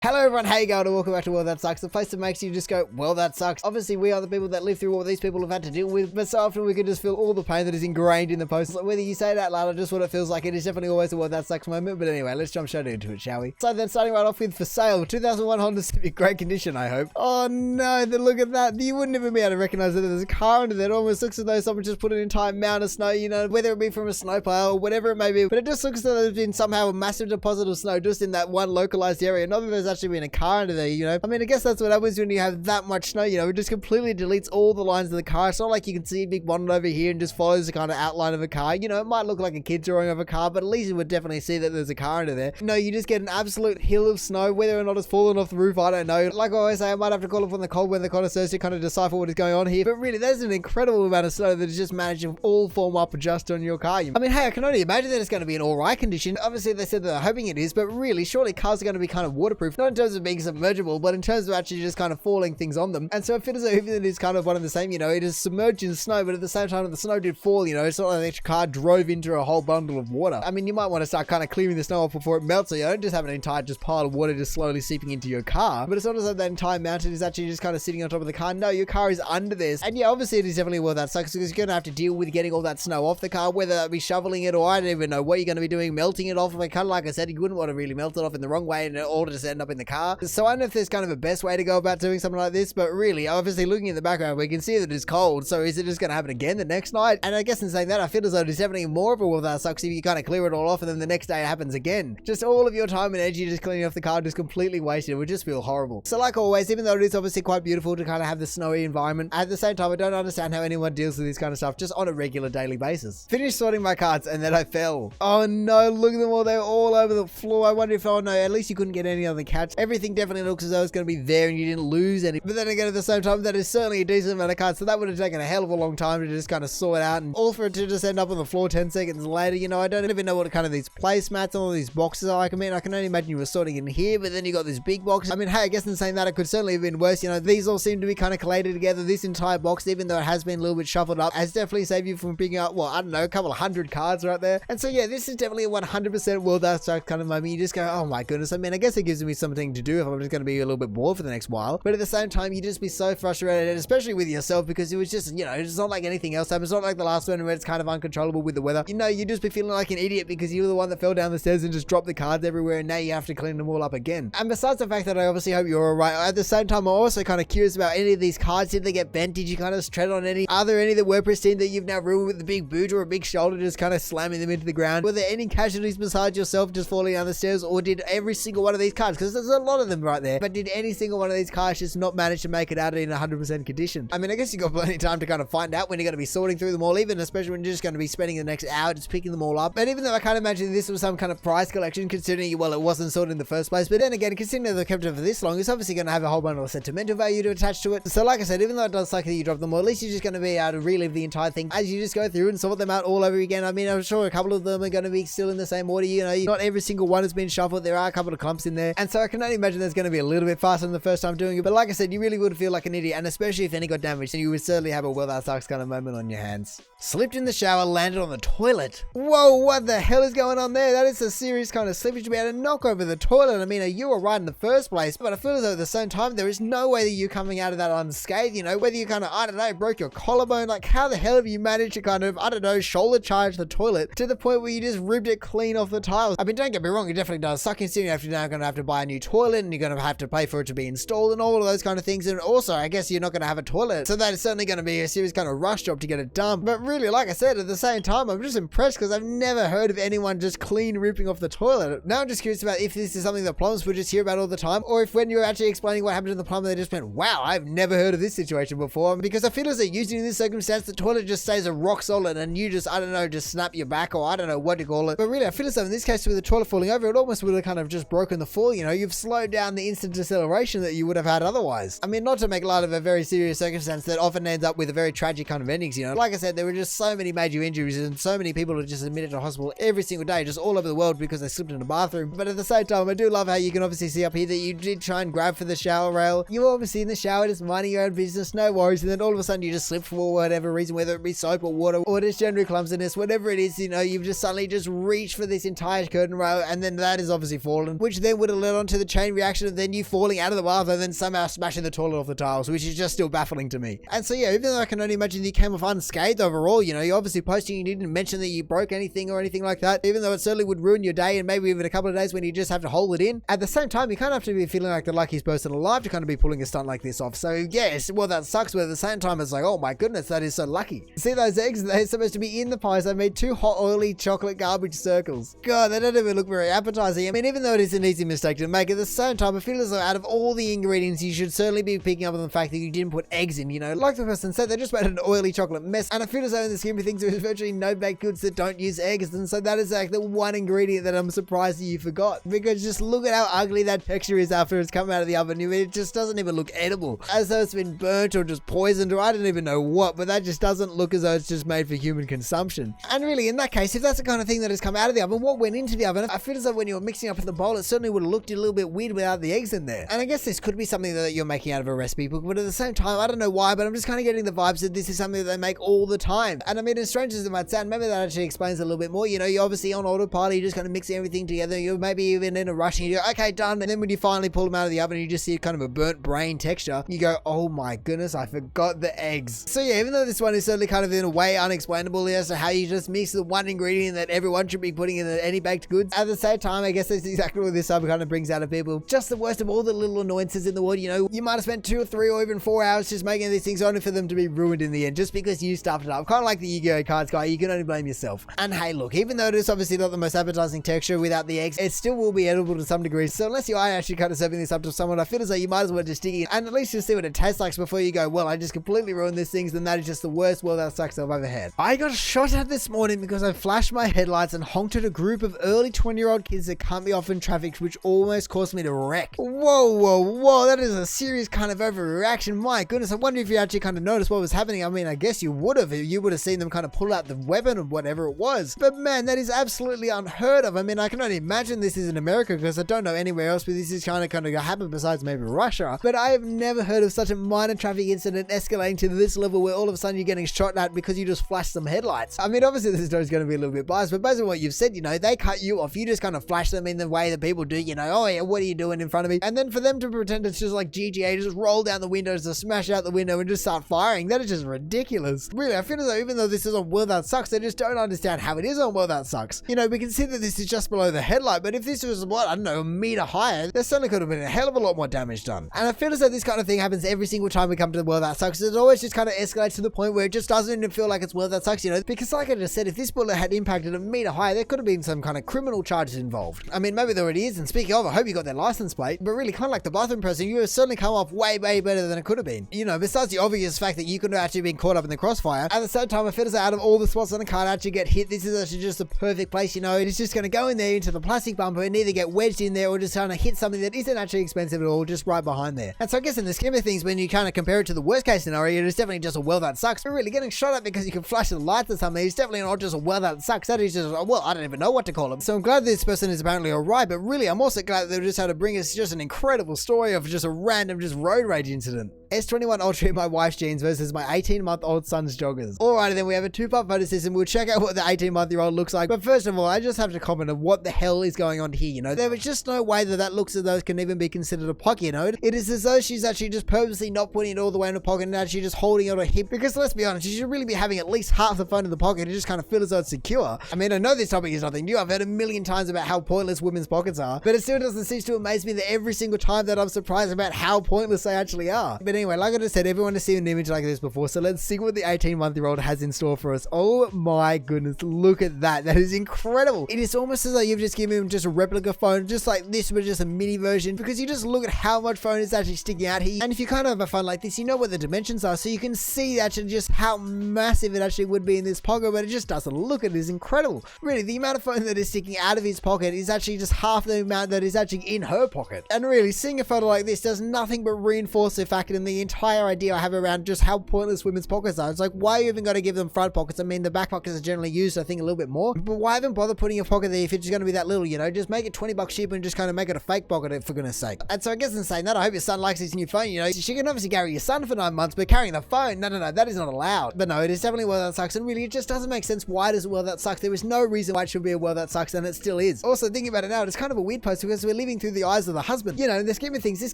Hello everyone, how you going? And welcome back to Well That Sucks, the place that makes you just go, well that sucks. Obviously we are the people that live through what these people have had to deal with, but so often we can just feel all the pain that is ingrained in the post. Like, whether you say it out loud or just what it feels like, it is definitely always a Well That Sucks moment. But anyway, let's jump straight into it, shall we? So then starting right off with for sale, 2001 Honda Civic, great condition I hope. Oh no, then look at that. You wouldn't even be able to recognize that there's a car under there. It almost looks as though someone just put an entire mound of snow, you know, whether it be from a snowplow or whatever it may be. But it just looks as though there's been somehow a massive deposit of snow just in that one localized area. Not that there's actually been a car under there, you know. I mean, I guess that's what happens when you have that much snow, you know. It just completely deletes all the lines of the car. It's not like you can see a big bonnet over here and just follows the kind of outline of a car. You know, it might look like a kid drawing of a car, but at least you would definitely see that there's a car under there. No, you just get an absolute hill of snow. Whether or not it's fallen off the roof, I don't know. Like I always say, I might have to call upon the cold weather connoisseurs to kind of decipher what is going on here. But really, there's an incredible amount of snow that has just managed to all form up just on your car. I mean, hey, I can only imagine that it's going to be an alright condition. Obviously, they said that they're hoping it is, but really, surely cars are going to be kind of waterproof. Not in terms of being submergible, but in terms of actually just kind of falling things on them. And so it feels as if it is kind of one of the same, you know, it is submerged in snow, but at the same time the snow did fall, you know, it's not like the car drove into a whole bundle of water. I mean, you might want to start kind of clearing the snow off before it melts, so you don't just have an entire just pile of water just slowly seeping into your car. But it's not as though that entire mountain is actually just kind of sitting on top of the car. No, your car is under this. And yeah, obviously it is definitely well that sucks because you're going to have to deal with getting all that snow off the car, whether that be shoveling it or I don't even know what you're going to be doing, melting it off. I mean, kind of like I said, you wouldn't want to really melt it off in the wrong way and it all just end up in the car. So I don't know if there's kind of a best way to go about doing something like this, but really, obviously looking at the background, we can see that it's cold. So is it just going to happen again the next night? And I guess in saying that, I feel as though it's definitely more of a well that sucks if you kind of clear it all off and then the next day it happens again. Just all of your time and energy just cleaning off the car just completely wasted. It would just feel horrible. So like always, even though it is obviously quite beautiful to kind of have the snowy environment, at the same time, I don't understand how anyone deals with this kind of stuff just on a regular daily basis. Finished sorting my cards and then I fell. Oh no, look at them all. They're all over the floor. I wonder if, oh no, at least you couldn't get any on the couch. Everything definitely looks as though it's going to be there and you didn't lose any. But then again, at the same time, that is certainly a decent amount of cards. So that would have taken a hell of a long time to just kind of sort out, and all for it to just end up on the floor 10 seconds later. You know, I don't even know what kind of these placemats and all these boxes are like. I mean, I can only imagine you were sorting in here, but then you got this big box. I mean, hey, I guess in saying that, it could certainly have been worse. You know, these all seem to be kind of collated together. This entire box, even though it has been a little bit shuffled up, has definitely saved you from picking up, well, I don't know, a couple of 100 cards right there. And so yeah, this is definitely a 100% Well That Sucks kind of moment. You just go, oh my goodness. I mean, I guess it gives me something to do if I'm just going to be a little bit bored for the next while. But at the same time, you just be so frustrated, especially with yourself, because it was just, you know, it's not like anything else happened. It's not like the last one where it's kind of uncontrollable with the weather. You know, you just be feeling like an idiot because you were the one that fell down the stairs and just dropped the cards everywhere, and now you have to clean them all up again. And besides the fact that I obviously hope you're alright, at the same time, I'm also kind of curious about any of these cards. Did they get bent? Did you kind of tread on any? Are there any that were pristine that you've now ruined with the big boot or a big shoulder just kind of slamming them into the ground? Were there any casualties besides yourself just falling down the stairs, or did every single one of these cards, because there's a lot of them right there, but did any single one of these cards just not manage to make it out in 100% condition? I mean, I guess you got plenty of time to kind of find out when you're going to be sorting through them all, even especially when you're just going to be spending the next hour just picking them all up. But even though I can't imagine this was some kind of prize collection, considering, well, it wasn't sorted in the first place, but then again, considering that they've kept it for this long, it's obviously going to have a whole bundle of sentimental value to attach to it. So like I said, even though it does suck that you drop them all, at least you're just going to be able to relive the entire thing as you just go through and sort them out all over again. I mean, I'm sure a couple of them are going to be still in the same order, you know, not every single one has been shuffled. There are a couple of clumps in there, and so I can only imagine there's going to be a little bit faster than the first time doing it. But like I said, you really would feel like an idiot, and especially if any got damaged, then you would certainly have a well that sucks kind of moment on your hands. Slipped in the shower, landed on the toilet. Whoa, what the hell is going on there? That is a serious kind of slippage to be able to knock over the toilet. I mean, you were right in the first place, but I feel as though at the same time, there is no way that you're coming out of that unscathed, you know, whether you kind of, I don't know, broke your collarbone, like how the hell have you managed to kind of, I don't know, shoulder charge the toilet to the point where you just ripped it clean off the tiles? I mean, don't get me wrong, it definitely does suck, considering you're now going to have to buy a new toilet and you're going to have to pay for it to be installed and all of those kind of things. And also, I guess you're not going to have a toilet, so that is certainly going to be a serious kind of rush job to get it done. But really, like I said, at the same time, I'm just impressed because I've never heard of anyone just clean ripping off the toilet. Now I'm just curious about if this is something that plumbers would just hear about all the time, or if when you're actually explaining what happened to the plumber, they just went, wow, I've never heard of this situation before. Because I feel as though usually in this circumstance, the toilet just stays a rock solid and you just, I don't know, just snap your back, or I don't know what to call it. But really, I feel as though in this case with the toilet falling over, it almost would have kind of just broken the fall, you know, you've slowed down the instant deceleration that you would have had otherwise. I mean, not to make light of a very serious circumstance that often ends up with a very tragic kind of endings, you know. Like I said, there were just so many major injuries and so many people are just admitted to hospital every single day, just all over the world because they slipped in a bathroom. But at the same time, I do love how you can obviously see up here that you did try and grab for the shower rail. You were obviously in the shower just minding your own business, no worries, and then all of a sudden you just slip for whatever reason, whether it be soap or water or just general clumsiness, whatever it is, you know, you've just suddenly just reached for this entire curtain rail, and then that is obviously fallen, which then would have led on to into the chain reaction of then you falling out of the bath and then somehow smashing the toilet off the tiles, which is just still baffling to me. And so yeah, even though I can only imagine you came off unscathed overall, you know, you're obviously posting, you didn't mention that you broke anything or anything like that, even though it certainly would ruin your day and maybe even a couple of days when you just have to hold it in. At the same time, you kind of have to be feeling like the luckiest person alive to kind of be pulling a stunt like this off. So yes, well, that sucks, but at the same time, it's like, oh my goodness, that is so lucky. See those eggs? They're supposed to be in the pies. I made 2 hot, oily chocolate garbage circles. God, they don't even look very appetizing. I mean, even though it is an easy mistake to make, at the same time, I feel as though out of all the ingredients, you should certainly be picking up on the fact that you didn't put eggs in, you know? Like the person said, they just made an oily chocolate mess, and I feel as though in the scheme of things, there's virtually no baked goods that don't use eggs, and so that is like the one ingredient that I'm surprised that you forgot, because just look at how ugly that texture is after it's come out of the oven. It just doesn't even look edible, as though it's been burnt or just poisoned or I don't even know what, but that just doesn't look as though it's just made for human consumption. And really, in that case, if that's the kind of thing that has come out of the oven, what went into the oven? I feel as though when you were mixing up in the bowl, it certainly would have looked a little bit weird without the eggs in there. And I guess this could be something that you're making out of a recipe book, but at the same time, I don't know why, but I'm just kind of getting the vibes that this is something that they make all the time. And I mean, as strange as it might sound, maybe that actually explains a little bit more. You know, you're obviously on autopilot, you're just kind of mixing everything together. You're maybe even in a rush and you go, okay, done. And then when you finally pull them out of the oven, you just see kind of a burnt brain texture. You go, oh my goodness, I forgot the eggs. So yeah, even though this one is certainly kind of in a way unexplainable as to how you just mix the one ingredient that everyone should be putting in any baked goods, at the same time, I guess that's exactly what this sub kind of brings out of people. Just the worst of all the little annoyances in the world. You know, you might have spent 2 or 3 or even 4 hours just making these things only for them to be ruined in the end, just because you stuffed it up. Kind of like the Yu-Gi-Oh cards guy, you can only blame yourself. And hey, look, even though it is obviously not the most appetizing texture without the eggs, it still will be edible to some degree. So unless you are actually kind of serving this up to someone, I feel as though you might as well just stick it and at least just see what it tastes like before you go, well, I just completely ruined this thing, then that is just the worst Well That Sucks I've ever had. I got shot at this morning because I flashed my headlights and honked at a group of early 20-year-old kids that cut me off in traffic, which almost caused me to wreck. Whoa, that is a serious kind of overreaction. My goodness, I wonder if you actually kind of noticed what was happening. I mean, I guess you would have. You would have seen them kind of pull out the weapon or whatever it was. But man, that is absolutely unheard of. I mean, I can only imagine this is in America because I don't know anywhere else where this is kind of going to happen besides maybe Russia. But I have never heard of such a minor traffic incident escalating to this level where all of a sudden you're getting shot at because you just flashed some headlights. I mean, obviously this story is going to be a little bit biased, but based on what you've said, you know, they cut you off. You just kind of flash them in the way that people do, you know, oh yeah, what are you doing in front of me? And then for them to pretend it's just like GTA, just roll down the windows, to smash out the window and just start firing. That is just ridiculous. Really, I feel as though even though this is on Well That Sucks, they just don't understand how it is on Well That Sucks. You know, we can see that this is just below the headlight, but if this was, what, I don't know, a meter higher, there certainly could have been a hell of a lot more damage done. And I feel as though this kind of thing happens every single time we come to the Well That Sucks. It always just kind of escalates to the point where it just doesn't even feel like it's Well That Sucks, you know, because like I just said, if this bullet had impacted a meter higher, there could have been some kind of criminal charges involved. I mean, maybe there already is, and speaking of, I hope you got their license plate, but really, kind of like the bathroom person, you have certainly come off way better than it could have been. You know, besides the obvious fact that you could have actually been caught up in the crossfire, at the same time, I feel as though out of all the spots on the car to actually get hit, this is actually just the perfect place, you know, it's just going to go in there into the plastic bumper and either get wedged in there or just kind of hit something that isn't actually expensive at all, just right behind there. And so I guess in the scheme of things, when you kind of compare it to the worst case scenario, it's definitely just a Well That Sucks. But really, getting shot at because you can flash the lights or something, it's definitely not just a Well That Sucks. That is just, well, I don't even know what to call it. So I'm glad this person is apparently alright, but really, I'm also glad that they just had to bring us just an incredible story of just a random just road rage incident. S21 Ultra in my wife's jeans versus my 18-month-old son's joggers. Alrighty then, we have a 2-part photo system. We'll check out what the 18-month-year-old looks like. But first of all, I just have to comment on what the hell is going on here, you know. There was just no way that that looks as though it can even be considered a pocket, you know. It is as though she's actually just purposely not putting it all the way in the pocket and actually just holding it on her hip. Because let's be honest, you should really be having at least half the phone in the pocket and just kind of feel as though it's secure. I mean, I know this topic is nothing new. I've heard a million times about how pointless women's pockets are. But it still doesn't cease to amaze me that every single time that I'm surprised about how pointless they actually are. But anyway, like I just said, everyone has seen an image like this before, so let's see what the 18-month-year-old has in store for us. Oh my goodness, look at that. That is incredible. It is almost as though you've just given him just a replica phone, just like this, but just a mini version, because you just look at how much phone is actually sticking out here. And if you kind of have a phone like this, you know what the dimensions are, so you can see actually just how massive it actually would be in this pocket, but it just doesn't look. It is incredible. Really, the amount of phone that is sticking out of his pocket is actually just half the amount that is actually in her pocket. And really, seeing a photo like this does nothing but reinforce the fact and the entire idea I have around just how pointless women's pockets are. It's like, why you even got to give them front pockets? I mean, the back pockets are generally used, I think, a little bit more, but why even bother putting a pocket there if it's going to be that little, you know? Just make it $20 cheaper and just kind of make it a fake pocket, for goodness sake. And so I guess in saying that, I hope your son likes this new phone, you know? She can obviously carry your son for 9 months, but carrying the phone, no, that is not allowed. But no, it is definitely Well That Sucks, and really, it just doesn't make sense. Why does Well That Sucks? There is no reason why it should be a Well That Sucks, and it still is. Also, thinking about it now, it's kind of a weird post because we're living through the eyes of the husband. You know, in the scheme of things, this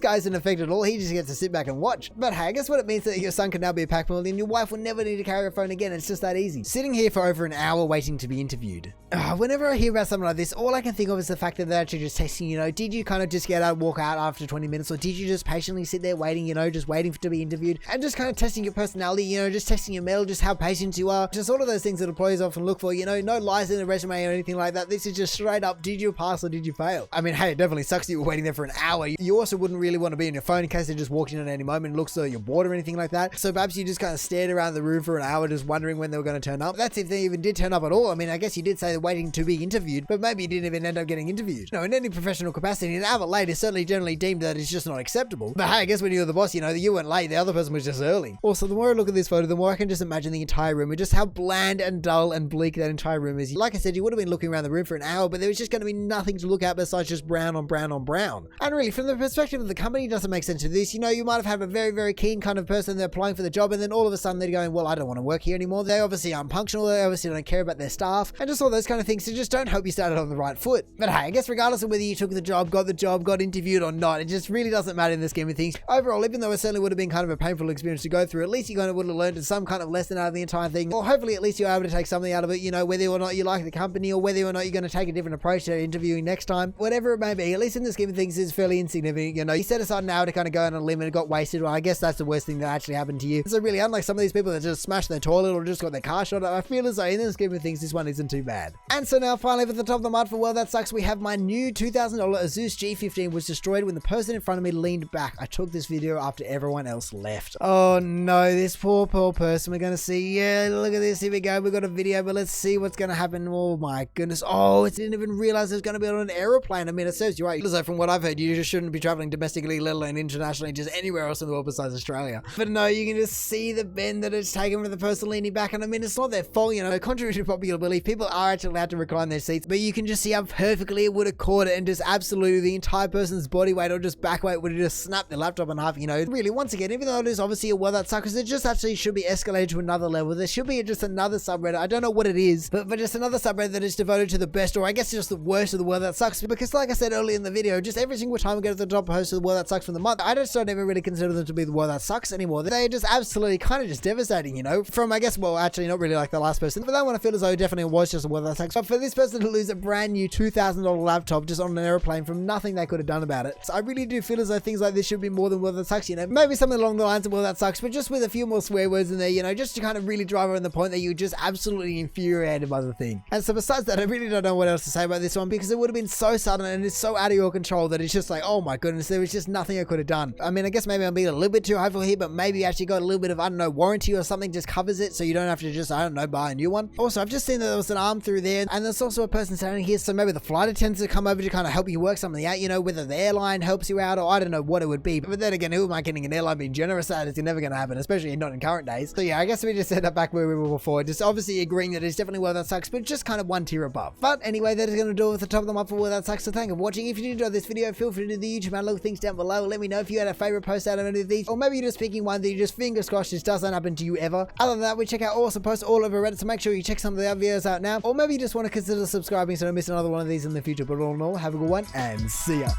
guy isn't affected at all. He just gets to sit back and watch. But hey, I guess what it means that your son can now be a pack mule and your wife will never need to carry a phone again. It's just that easy. Sitting here for over an hour waiting to be interviewed. Whenever I hear about something like this, all I can think of is the fact that they're actually just testing, you know, did you kind of just get out and walk out after 20 minutes, or did you just patiently sit there waiting, you know, just waiting to be interviewed, and just kind of testing your personality, you know, just testing your mettle, just how patient you are, just all of those things that employers often look for, you know, no lies in the resume or anything like that. This is just straight up, did you pass or did you fail? I mean, hey, it definitely sucks that you were waiting there for an hour. You also wouldn't really want to be on your phone in case they just walked in at any moment and looks like you're bored or anything like that. So perhaps you just kind of stared around the room for an hour just wondering when they were going to turn up. That's if they even did turn up at all. I mean, I guess you did say they're waiting to be interviewed, but maybe you didn't even end up getting interviewed. You know, in any professional capacity, an hour late is certainly generally deemed that it's just not acceptable. But hey, I guess when you're the boss, you know, you weren't late, the other person was just early. Also, the more I look at this photo, the more I can just imagine the entire room and just how bland and dull and bleak that entire room is. Like I said, you would have been looking around the room for an hour, but there was just going to be nothing to look at besides just brown on brown on brown. And really, from the perspective of the company, it doesn't make sense to this. You know, you might have had a very, very keen kind of person that's applying for the job, and then all of a sudden they're going, well, I don't want to work here anymore. They obviously aren't punctual, they obviously don't care about their staff, and just all those kind of things. So just don't hope you started on the right foot. But hey, I guess regardless of whether you took the job, got interviewed or not, it just really doesn't matter in the scheme of things. Overall, even though it certainly would have been kind of a painful experience to go through, at least you kind of would have learned some kind of lesson out of the entire thing, or hopefully at least you're able to take something out of it, you know, whether or not you like the company or whether or not you're going to take a different approach to interviewing next time, whatever it may be. At least in the scheme of things, it's fairly insignificant. You know, you set aside an hour to kind of go on a limb and it got wasted. Well, I guess that's the worst thing that actually happened to you. So really, unlike some of these people that just smashed their toilet or just got their car shot up, I feel as though in the scheme of things, this one isn't too bad. And so now finally, at the top of the mud for Well That Sucks, we have my new $2,000 Asus G15 was destroyed when the person in front of me leaned back. I took this video after everyone else left. Oh no, this poor person. We're gonna see. Yeah, look at this. Here we go. We got a video, but let's see what's gonna happen. Oh my goodness. Oh, it didn't even realize it was gonna be on an aeroplane. I mean, it serves you right. So from what I've heard, you just shouldn't be traveling domestically, let alone internationally, just anywhere else in the world besides Australia. But no, you can just see the bend that it's taken from the person leaning back. And I mean, it's not their fault, you know. Contrary to popular belief, people are actually allowed to recline their seats, but you can just see how perfectly it would have caught it, and just absolutely the entire person's body weight or just back weight would have just snapped the laptop in half. You know, really, once again, even though it is obviously a Well That Sucks, it just actually should be escalated to another level. There should be just another subreddit. I don't know what it is, but just another subreddit that is devoted to the best, or I guess just the worst of the Well That Sucks. Because like I said earlier in the video, just every single time we get to the top post of the Well That Sucks from the month, I just don't ever really consider them to be the Well That Sucks anymore. They're just absolutely kind of just devastating, you know. From, I guess, well, actually not really like the last person, but that one I feel as though it definitely was just a Well That Sucks. But for this person to lose a brand new $2,000 laptop just on an aeroplane from nothing they could have done about it, so I really do feel as though things like this should be more than Well That Sucks, you know. Maybe something along the lines of Well That Sucks, but just with a few more swear words in there, you know, just to kind of really drive home the point that you're just absolutely infuriated by the thing. And so besides that, I really don't know what else to say about this one, because it would have been so sudden and it's so out of your control that it's just like, oh my goodness, there was just nothing I could have done. I mean, I guess maybe I'm being a little bit too hopeful here, but maybe you actually got a little bit of, I don't know, warranty or something just covers it, so you don't have to just, I don't know, buy a new one. Also, I've just seen that there was an arm through there, and there's also a person standing here, so maybe the flight attendants to come over to kind of help you work something out, you know, whether the airline helps you out, or I don't know what it would be. But then again, who am I kidding? An airline being generous at it is never going to happen, especially not in current days. So yeah, I guess we just end up back where we were before, just obviously agreeing that it's definitely Well That Sucks, but just kind of one tier above. But anyway, that is going to do it with the top of the month for Well That Sucks. So thank you for watching. If you did enjoy this video, feel free to do the YouTube and little things down below. Let me know if you had a favorite post out of any of these, or maybe you're just picking one that you just fingers crossed just doesn't happen to you ever. Other than that, we check out awesome posts all over Reddit, so make sure you check some of the other videos out now, or maybe you just want to consider subscribing so don't miss another one of these in the future. But all in all, have a good one and see ya.